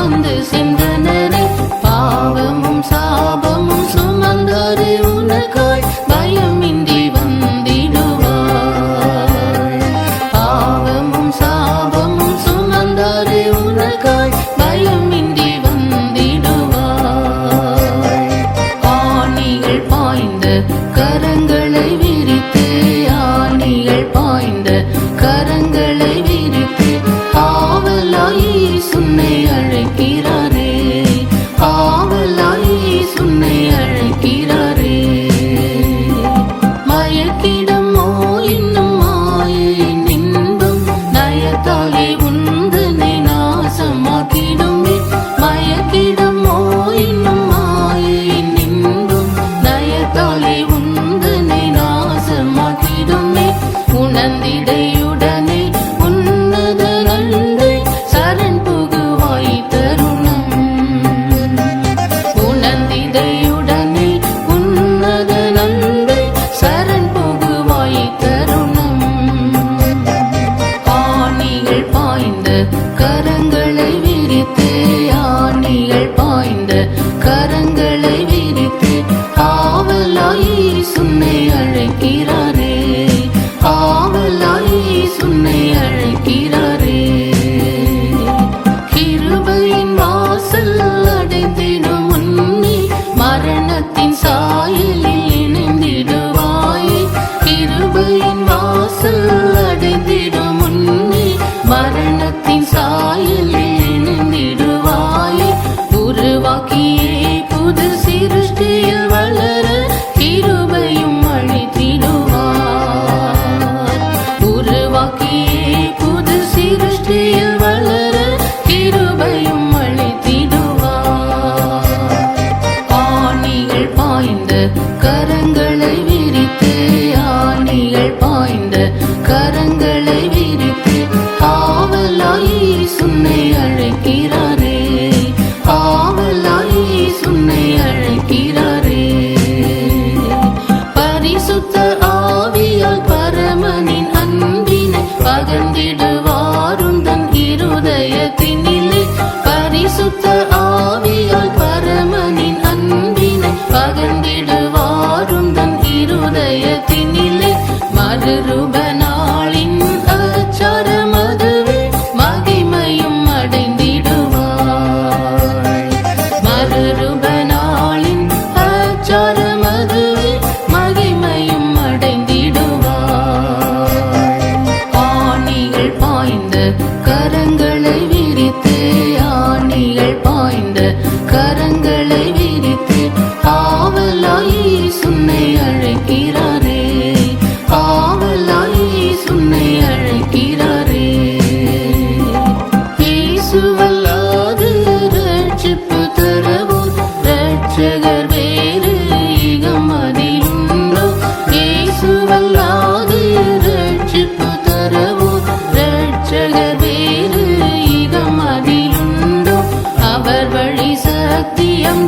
சுமந்து சென்றனரே பாவமும் சாபமும் சுமந்தாரே உனக்காய் பயமின்றி வந்திடுவார் பாவமும் சாபமும் சுமந்தாரே உனக்காய் பயமின்றி வந்திடுவார் ஆணிகள் பாய்ந்த கரங்களை விரித்து ஆணிகள் பாய்ந்த கரங்களை விரித்து ஆவலாய் சுன்னை அழைக்கிறாரே ஆவலாய் சுன்னை அழைக்கிறாரே மயக்கிடமோ இன்னும் மாயின் இன்பம் நயத்தாலே உந்தனை நாசமாக்கிடுமே மயக்கிடமோ இன்னும் மாயின் இன்பம் நயத்தாலே உந்தனை நாசமாக்கிடுமே உணர்ந்திடையுடனே உன்னத நன்மை சரண் புகுவாய் தருணம் உணர்ந்திடையுடனே உன்னத நன்மை சரண் புகுவாய் தருணம் ஆணிகள் பாய்ந்த கரங்களை விரித்து ஆணிகள் பாய்ந்த கரங்களை விரித்து ஆவலாய் சுன்னை அழைக்கிறாரே ஆவலாய் சுன்னை அழைக்கிறாரே கிருபையின் வாசல் அடைந்திடும் முன்னே மரணத்தின் சாயலில் இணைந்திடுவாயே கிருபையின் வாசல் அடைந்திடும் முன்னே மரணத்தின் சாயலில் இணைந்திடுவாயே உருவாக்கியே புது சிருஷ்டியில் வளர கிருபையும் அளித்திடுவார் உருவாக்கியே புது சிருஷ்டியில் வளர கிருபையும் அளித்திடுவார் ஆணிகள் பாய்ந்த கரங்களை விரித்து ஆணிகள் பாய்ந்த கரங்களை விரித்து ஆவலாய் சுன்னை அழைக்கிறாரே ஆவலாய் சுன்னை அழைக்கிறாரே பரிசுத்த ஆவியால் பரமனின் அன்பினை பகர்ந்திடுவாரும் தன் இருதயத்தினிலே பரிசுத்த ஆவியால் பரமனின் அன்பினை பகர்ந்திடுவாரும் தன் இருதயத்தினிலே மறுரூப நாளின் அச்சாரமதுவே மகிமையும் அடைந்திடுவார் மறுரூப நாளின் அச்சாரமதுவே மகிமையும் அடைந்திடுவார் ஆணிகள் பாய்ந்த கரங்களை விரித்து ஆணிகள் பாய்ந்த கரங்களை விரித்து ஆவலாய் சுன்னை அழைக்கிறாரே ஆவலாய் சுன்னை அழைக்கிறாரே இயேசுவல்லாது ரட்சிப்பு தரவோ ரட்சகர் வேறு ஈகம் அதிலுண்டோ இயேசுவல்லாது ரட்சிப்பு தரவோ ரட்சகர் வேறு ஈகம் அதிலுண்டோ அவர் வழி சத்தியம்